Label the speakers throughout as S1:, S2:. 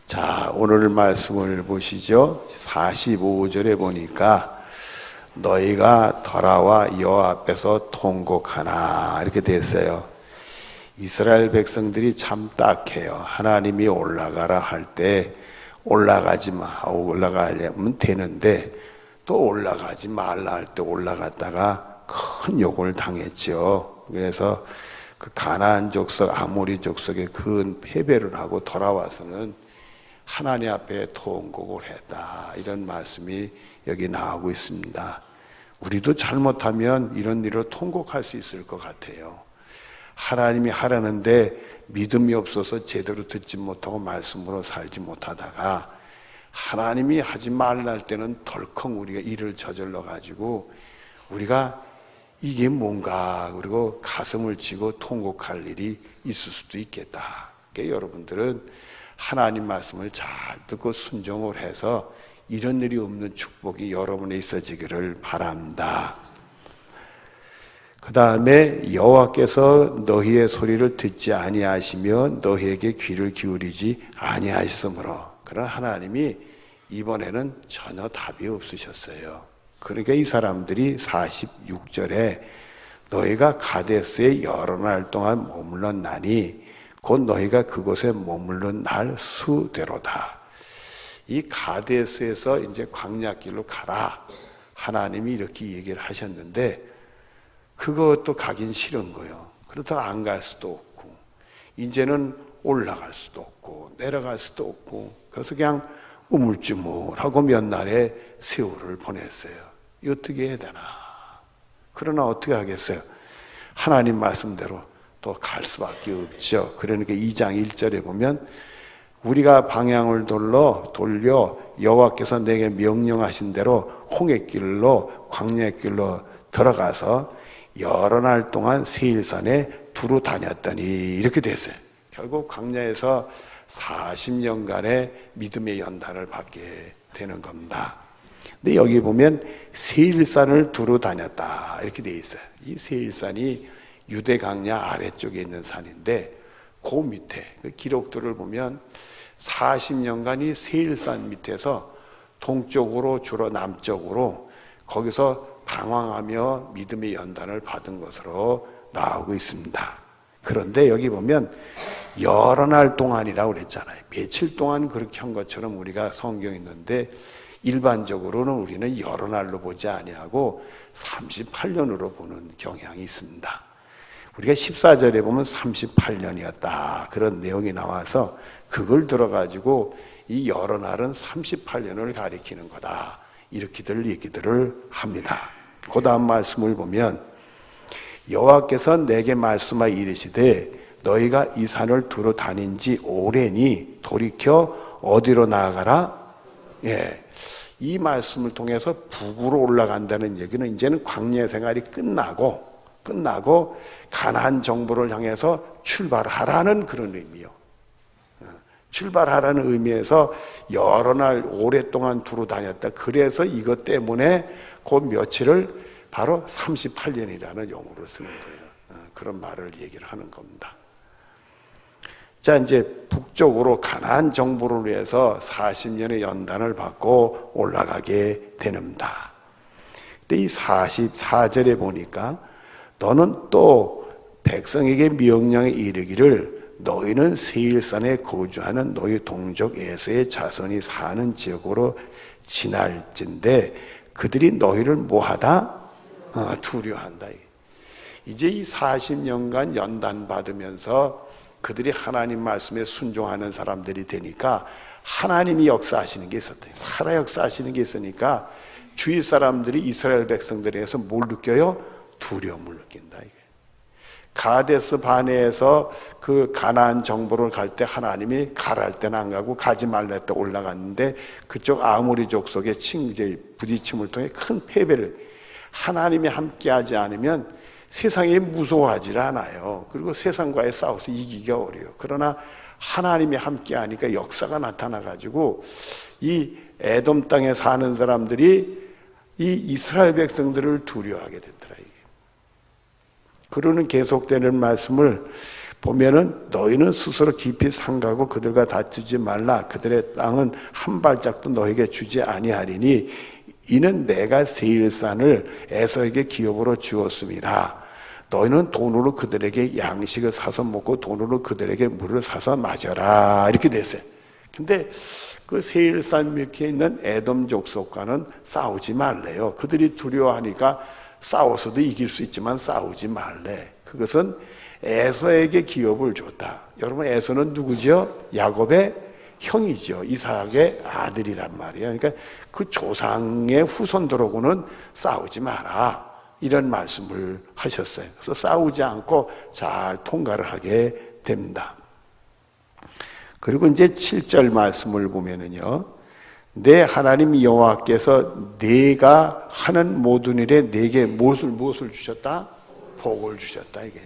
S1: 자, 오늘 말씀을 보시죠. 45절에 보니까 너희가 돌아와 여호와 앞에서 통곡하나 이렇게 됐어요. 이스라엘 백성들이 참 딱해요. 하나님이 올라가라 할 때 올라가지 마, 올라가려면 되는데 또 올라가지 말라 할 때 올라갔다가 큰 욕을 당했죠. 그래서 그 가나안 족속, 아모리 족속에 큰 패배를 하고 돌아와서는 하나님 앞에 통곡을 했다, 이런 말씀이 여기 나오고 있습니다. 우리도 잘못하면 이런 일로 통곡할 수 있을 것 같아요. 하나님이 하라는데 믿음이 없어서 제대로 듣지 못하고 말씀으로 살지 못하다가 하나님이 하지 말라 할 때는 덜컹 우리가 일을 저질러 가지고 우리가 이게 뭔가 그리고 가슴을 치고 통곡할 일이 있을 수도 있겠다. 그러니까 여러분들은 하나님 말씀을 잘 듣고 순종을 해서 이런 일이 없는 축복이 여러분에 있어지기를 바랍니다. 그 다음에 여호와께서 너희의 소리를 듣지 아니하시며 너희에게 귀를 기울이지 아니하셨으므로, 그러나 하나님이 이번에는 전혀 답이 없으셨어요. 그러니까 이 사람들이 46절에 너희가 가데스에 여러 날 동안 머물렀나니 곧 너희가 그곳에 머물른 날 수대로다. 이 가데스에서 이제 광야길로 가라, 하나님이 이렇게 얘기를 하셨는데 그것도 가긴 싫은 거예요. 그렇다고 안 갈 수도 없고 이제는 올라갈 수도 없고 내려갈 수도 없고 그래서 그냥 우물쭈물하고 몇 날의 세월을 보냈어요. 어떻게 해야 되나. 그러나 어떻게 하겠어요. 하나님 말씀대로 또 갈 수밖에 없죠. 그러니까 2장 1절에 보면 우리가 방향을 돌려 여호와께서 내게 명령하신 대로 홍해길로 광야길로 들어가서 여러 날 동안 세일산에 두루 다녔더니 이렇게 됐어요. 결국 광야에서 40년간의 믿음의 연단을 받게 되는 겁니다. 근데 여기 보면 세일산을 두루 다녔다 이렇게 돼 있어요. 이 세일산이 유대 광야 아래쪽에 있는 산인데 그 밑에 그 기록들을 보면 40년간이 세일산 밑에서 동쪽으로 주로 남쪽으로 거기서 방황하며 믿음의 연단을 받은 것으로 나오고 있습니다. 그런데 여기 보면 여러 날 동안이라고 그랬잖아요. 며칠 동안 그렇게 한 것처럼 우리가 성경에 있는데 일반적으로는 우리는 여러 날로 보지 아니하고 38년으로 보는 경향이 있습니다. 우리가 14절에 보면 38년이었다 그런 내용이 나와서 그걸 들어가지고 이 여러 날은 38년을 가리키는 거다 이렇게들 얘기들을 합니다. 그 다음 말씀을 보면 여호와께서 내게 말씀하여 이르시되 너희가 이 산을 두루 다닌 지 오래니 돌이켜 어디로 나아가라. 이 말씀을 통해서 북으로 올라간다는 얘기는 이제는 광야 생활이 끝나고 가나안 정부를 향해서 출발하라는 그런 의미요. 출발하라는 의미에서 여러 날 오랫동안 두루 다녔다. 그래서 이것 때문에 그 며칠을 바로 38년이라는 용어로 쓰는 거예요. 그런 말을 얘기를 하는 겁니다. 자, 이제 북쪽으로 가나안 정부를 위해서 40년의 연단을 받고 올라가게 됩니다. 근데 이 44절에 보니까 너는 또 백성에게 명령에 이르기를 너희는 세일산에 거주하는 너희 동족 에서의 자손이 사는 지역으로 지날진대 그들이 너희를 뭐하다? 두려워한다. 이제 이 40년간 연단 받으면서 그들이 하나님 말씀에 순종하는 사람들이 되니까 하나님이 역사하시는 게 있었대요. 살아 역사하시는 게 있으니까 주위 사람들이 이스라엘 백성들에게서 뭘 느껴요? 두려움을 느낀다. 이게. 가데스 바네에서 그 가나안 정보를 갈 때 하나님이 가라 할 때는 안 가고 가지 말라 할 때 올라갔는데 그쪽 아모리 족속의 이제 부딪힘을 통해 큰 패배를, 하나님이 함께하지 않으면 세상에 무서워하지 않아요. 그리고 세상과의 싸워서 이기기가 어려워요. 그러나 하나님이 함께하니까 역사가 나타나가지고 이 에돔 땅에 사는 사람들이 이 이스라엘 백성들을 두려워하게 됐더라. 그러는 계속되는 말씀을 보면은 너희는 스스로 깊이 상가고 그들과 다투지 말라. 그들의 땅은 한 발짝도 너에게 주지 아니하리니 이는 내가 세일산을 에서에게 기업으로 주었음이라. 너희는 돈으로 그들에게 양식을 사서 먹고 돈으로 그들에게 물을 사서 마셔라. 이렇게 됐어요. 근데 그 세일산 밑에 있는 에돔 족속과는 싸우지 말래요. 그들이 두려워하니까 싸워서도 이길 수 있지만 싸우지 말래. 그것은 에서에게 기업을 줬다. 여러분, 에서는 누구죠? 야곱의 형이죠. 이삭의 아들이란 말이에요. 그러니까 그 조상의 후손들하고는 싸우지 마라. 이런 말씀을 하셨어요. 그래서 싸우지 않고 잘 통과를 하게 됩니다. 그리고 이제 7절 말씀을 보면은요, 내 하나님 여호와께서 네가 하는 모든 일에 네게 무엇을 주셨다? 복을 주셨다. 이게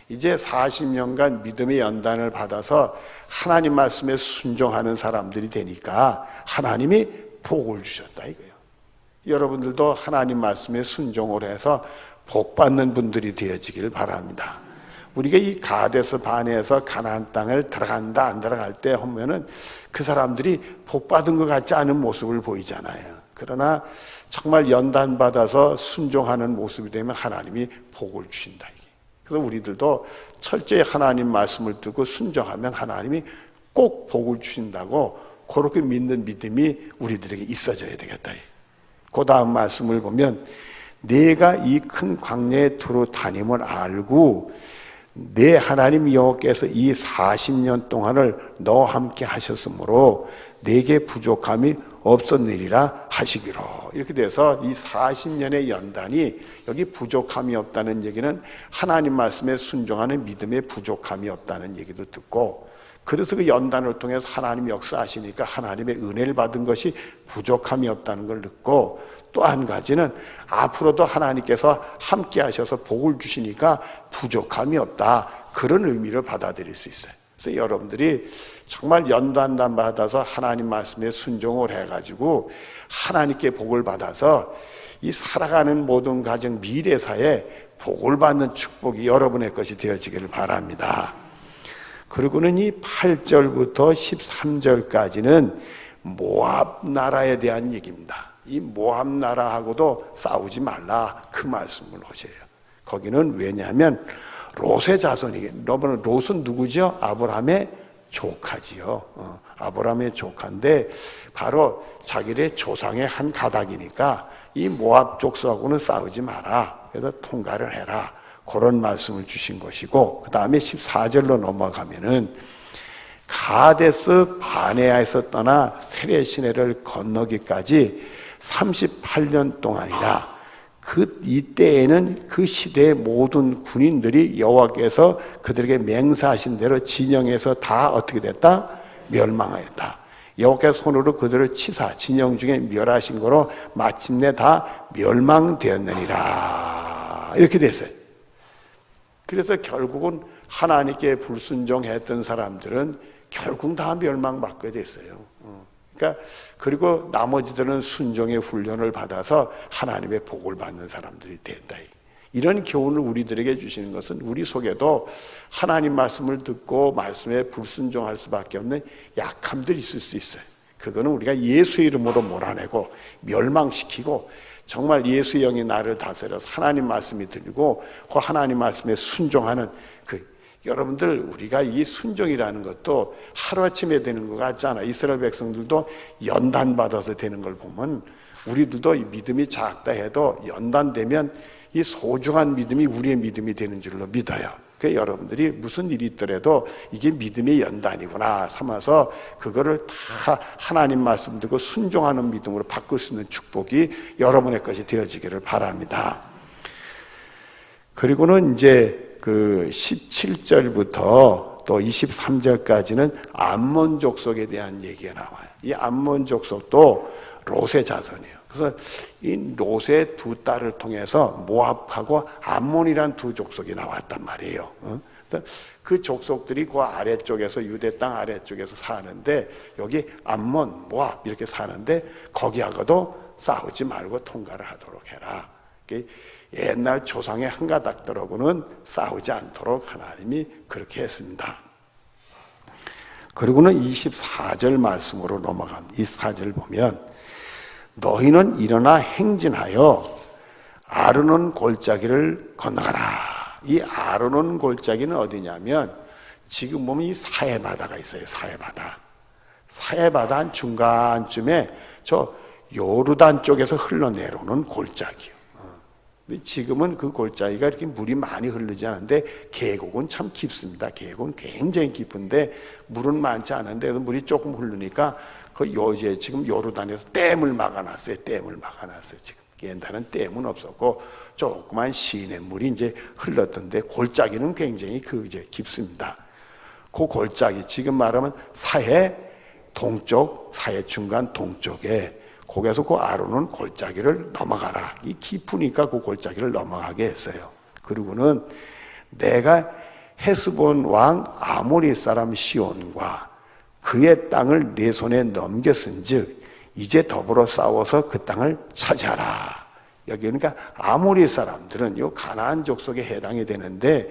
S1: 이제 40년간 믿음의 연단을 받아서 하나님 말씀에 순종하는 사람들이 되니까 하나님이 복을 주셨다 이거예요. 여러분들도 하나님 말씀에 순종을 해서 복 받는 분들이 되어지길 바랍니다. 우리가 이 가데스 바네에서 가나안 땅을 들어간다 안 들어갈 때 보면은 그 사람들이 복 받은 것 같지 않은 모습을 보이잖아요. 그러나 정말 연단 받아서 순종하는 모습이 되면 하나님이 복을 주신다. 그래서 우리들도 철저히 하나님 말씀을 듣고 순종하면 하나님이 꼭 복을 주신다고 그렇게 믿는 믿음이 우리들에게 있어져야 되겠다. 그 다음 말씀을 보면 내가 이 큰 광야에 두루 다님을 알고 내 하나님 여호와께서 이 40년 동안을 너와 함께 하셨으므로 내게 부족함이 없었느니라 하시기로. 이렇게 돼서 이 40년의 연단이 여기 부족함이 없다는 얘기는 하나님 말씀에 순종하는 믿음에 부족함이 없다는 얘기도 듣고, 그래서 그 연단을 통해서 하나님 역사하시니까 하나님의 은혜를 받은 것이 부족함이 없다는 걸 듣고, 또 한 가지는 앞으로도 하나님께서 함께 하셔서 복을 주시니까 부족함이 없다, 그런 의미를 받아들일 수 있어요. 그래서 여러분들이 정말 연단단 받아서 하나님 말씀에 순종을 해가지고 하나님께 복을 받아서 이 살아가는 모든 가정 미래사에 복을 받는 축복이 여러분의 것이 되어지기를 바랍니다. 그리고는 이 8절부터 13절까지는 모압 나라에 대한 얘기입니다. 이 모압 나라하고도 싸우지 말라, 그 말씀을 하셔요. 거기는 왜냐하면 롯의 자손이, 여러분 롯은 누구죠? 아브라함의 조카지요. 아브라함의 조카인데 바로 자기의 조상의 한 가닥이니까 이 모압 족속하고는 싸우지 마라. 그래서 통과를 해라. 그런 말씀을 주신 것이고, 그 다음에 14절로 넘어가면은 가데스 바네아에서 떠나 세례 시내를 건너기까지 38년 동안이라. 이때에는 그 시대의 모든 군인들이 여호와께서 그들에게 맹세하신 대로 진영에서 다 어떻게 됐다? 멸망하였다. 여호와께서 손으로 그들을 치사 진영 중에 멸하신 거로 마침내 다 멸망되었느니라. 이렇게 됐어요. 그래서 결국은 하나님께 불순종했던 사람들은 결국 다 멸망받게 됐어요. 그러니까 그리고 나머지들은 순종의 훈련을 받아서 하나님의 복을 받는 사람들이 됐다. 이런 교훈을 우리들에게 주시는 것은 우리 속에도 하나님 말씀을 듣고 말씀에 불순종할 수밖에 없는 약함들이 있을 수 있어요. 그거는 우리가 예수의 이름으로 몰아내고 멸망시키고, 정말 예수의 영이 나를 다스려서 하나님 말씀이 들리고 그 하나님 말씀에 순종하는 여러분들, 우리가 이 순종이라는 것도 하루아침에 되는 것 같지 않아. 이스라엘 백성들도 연단받아서 되는 걸 보면 우리들도 이 믿음이 작다 해도 연단되면 이 소중한 믿음이 우리의 믿음이 되는 줄로 믿어요. 그러니까 여러분들이 무슨 일이 있더라도 이게 믿음의 연단이구나 삼아서 그거를 다 하나님 말씀 듣고 순종하는 믿음으로 바꿀 수 있는 축복이 여러분의 것이 되어지기를 바랍니다. 그리고는 이제 그 17절부터 또 23절까지는 암몬 족속에 대한 얘기가 나와요. 이 암몬 족속도 롯의 자손이에요. 그래서 이 롯의 두 딸을 통해서 모압하고 암몬이란 두 족속이 나왔단 말이에요. 그 족속들이 그 아래쪽에서, 유대 땅 아래쪽에서 사는데 여기 암몬, 모압 이렇게 사는데 거기하고도 싸우지 말고 통과를 하도록 해라. 옛날 조상의 한가닥들하고는 싸우지 않도록 하나님이 그렇게 했습니다. 그리고는 24절 말씀으로 넘어갑니다. 24절 보면 너희는 일어나 행진하여 아르논 골짜기를 건너가라. 이 아르논 골짜기는 어디냐면 지금 보면 이 사해바다가 있어요. 사해바다 한 중간쯤에 저 요르단 쪽에서 흘러내려오는 골짜기요. 지금은 그 골짜기가 이렇게 물이 많이 흐르지 않은데 계곡은 참 깊습니다. 계곡은 굉장히 깊은데 물은 많지 않은데 물이 조금 흐르니까 그 요제 지금 요르단에서 댐을 막아놨어요. 지금 옛날엔 댐은 없었고 조그만 시냇물이 이제 흘렀던데 골짜기는 굉장히 이제 깊습니다. 그 골짜기 지금 말하면 사해 동쪽, 사해 중간 동쪽에 거기서 그 아론은 골짜기를 넘어가라. 이 깊으니까 그 골짜기를 넘어가게 했어요. 그리고는 내가 헤스본 왕 아모리 사람 시온과 그의 땅을 내 손에 넘겼은즉 이제 더불어 싸워서 그 땅을 차지하라. 여기 그러니까 아모리 사람들은 요 가나안 족속에 해당이 되는데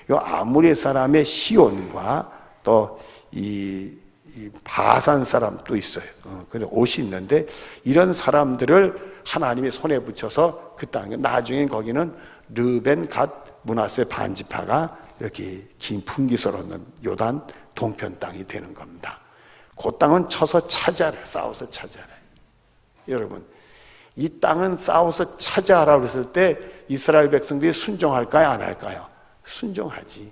S1: 요 아모리 사람의 시온과 또 이 바산 사람도 있어요. 그래 옷이 있는데 이런 사람들을 하나님이 손에 붙여서 그 땅에 나중에 거기는 르벤 갓 므낫세 반지파가 이렇게 긴 풍기소로 있는 요단 동편 땅이 되는 겁니다. 그 땅은 쳐서 차지하라. 싸워서 차지하라. 여러분 이 땅은 싸워서 차지하라 그랬을 때 이스라엘 백성들이 순종할까요? 안 할까요? 순종하지.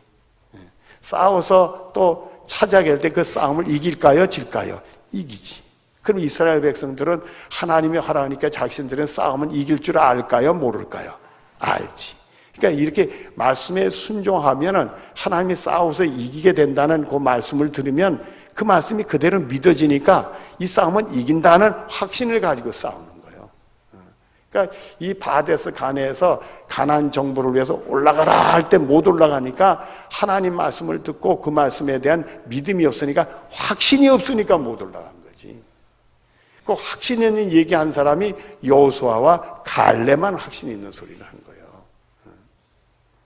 S1: 싸워서 또 차지하게 할 때 그 싸움을 이길까요? 질까요? 이기지. 그럼 이스라엘 백성들은 하나님이 하라니까 자신들은 싸움은 이길 줄 알까요? 모를까요? 알지. 그러니까 이렇게 말씀에 순종하면은 하나님이 싸워서 이기게 된다는 그 말씀을 들으면 그 말씀이 그대로 믿어지니까 이 싸움은 이긴다는 확신을 가지고 싸우는 거예요. 그러니까 이 바데스 가네에서 가나안 정복을 위해서 올라가라 할 때 못 올라가니까 하나님 말씀을 듣고 그 말씀에 대한 믿음이 없으니까 확신이 없으니까 못 올라간 거지. 그 확신 있는 얘기한 사람이 여호수아와 갈렙만 확신 있는 소리를 한 거예요.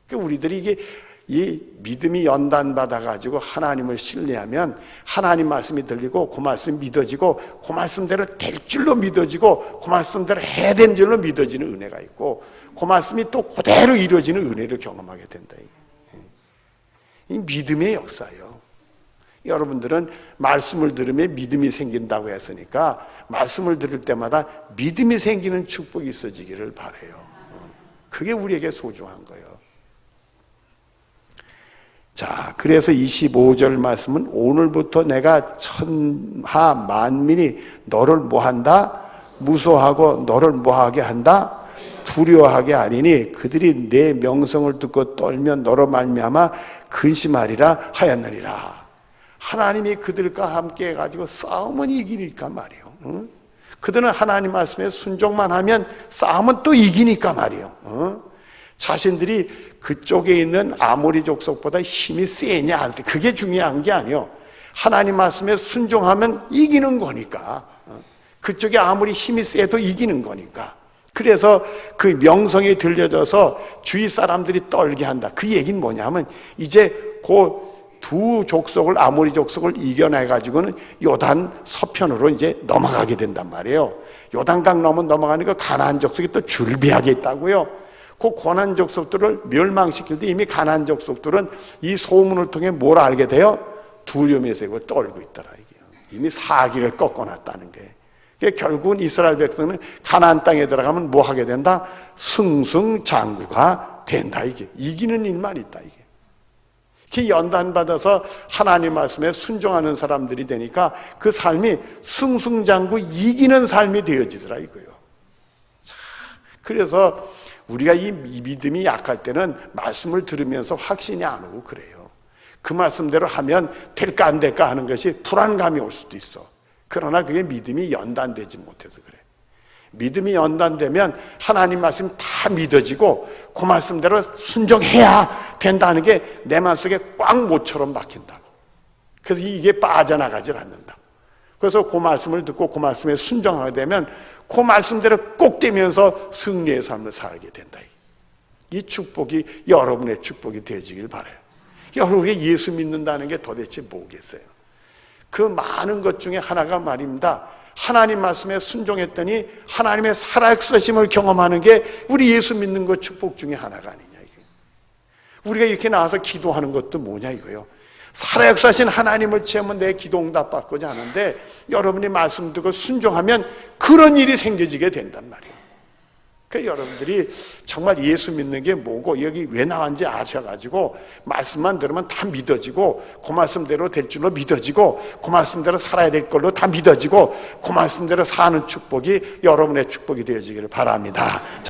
S1: 그러니까 우리들이 이게 이 믿음이 연단받아 가지고 하나님을 신뢰하면 하나님 말씀이 들리고 그 말씀이 믿어지고 그 말씀대로 될 줄로 믿어지고 그 말씀대로 해야 되는 줄로 믿어지는 은혜가 있고 그 말씀이 또 그대로 이루어지는 은혜를 경험하게 된다. 이 믿음의 역사예요. 여러분들은 말씀을 들으면 믿음이 생긴다고 했으니까 말씀을 들을 때마다 믿음이 생기는 축복이 있어지기를 바라요. 그게 우리에게 소중한 거예요. 자, 그래서 25절 말씀은 오늘부터 내가 천하 만민이 너를 뭐한다? 무소하고 너를 뭐하게 한다? 두려워하게 하리니 그들이 내 명성을 듣고 떨면 너로 말미암아 근심하리라 하였느니라. 하나님이 그들과 함께 해가지고 싸움은 이기니까 말이에요. 응? 그들은 하나님 말씀에 순종만 하면 싸움은 또 이기니까 말이에요. 응? 자신들이 그쪽에 있는 아모리 족속보다 힘이 세냐 안 세, 그게 중요한 게 아니에요. 하나님 말씀에 순종하면 이기는 거니까. 그쪽에 아무리 힘이 세도 이기는 거니까. 그래서 그 명성이 들려져서 주위 사람들이 떨게 한다. 그 얘기는 뭐냐면 이제 그 두 족속을 아모리 족속을 이겨내가지고는 요단 서편으로 이제 넘어가게 된단 말이에요. 요단강 넘어 넘어가니까 가나안 족속이 또 줄비하게 있다고요. 그 고난 족속들을 멸망시킬 때 이미 가나안 족속들은 이 소문을 통해 뭘 알게 돼요? 두려움에 새고 떨고 있더라. 이게요. 이미 사기를 꺾어놨다는 게. 그러니까 결국은 이스라엘 백성은 가나안 땅에 들어가면 뭐 하게 된다? 승승장구가 된다. 이게 이기는 일만 있다. 이게. 그 연단받아서 하나님 말씀에 순종하는 사람들이 되니까 그 삶이 승승장구 이기는 삶이 되어지더라 이거예요. 자, 그래서 우리가 이 믿음이 약할 때는 말씀을 들으면서 확신이 안 오고 그래요. 그 말씀대로 하면 될까 안 될까 하는 것이 불안감이 올 수도 있어. 그러나 그게 믿음이 연단되지 못해서 그래. 믿음이 연단되면 하나님 말씀 다 믿어지고 그 말씀대로 순종해야 된다는 게 내 마음속에 꽉 못처럼 박힌다고. 그래서 이게 빠져나가질 않는다. 그래서 그 말씀을 듣고 그 말씀에 순종하게 되면 그 말씀대로 꼭 되면서 승리의 삶을 살게 된다. 이 축복이 여러분의 축복이 되어지길 바라요. 여러분이 예수 믿는다는 게 도대체 뭐겠어요? 그 많은 것 중에 하나가 말입니다. 하나님 말씀에 순종했더니 하나님의 살아계심을 경험하는 게 우리 예수 믿는 것 축복 중에 하나가 아니냐 이거예요. 우리가 이렇게 나와서 기도하는 것도 뭐냐 이거예요. 살아계신 하나님을 체험하면 내 기도 응답받고자 하는데 여러분이 말씀 듣고 순종하면 그런 일이 생겨지게 된단 말이에요. 그러니까 여러분들이 정말 예수 믿는 게 뭐고 여기 왜 나왔는지 아셔가지고 말씀만 들으면 다 믿어지고 그 말씀대로 될 줄로 믿어지고 그 말씀대로 살아야 될 걸로 다 믿어지고 그 말씀대로 사는 축복이 여러분의 축복이 되어지기를 바랍니다.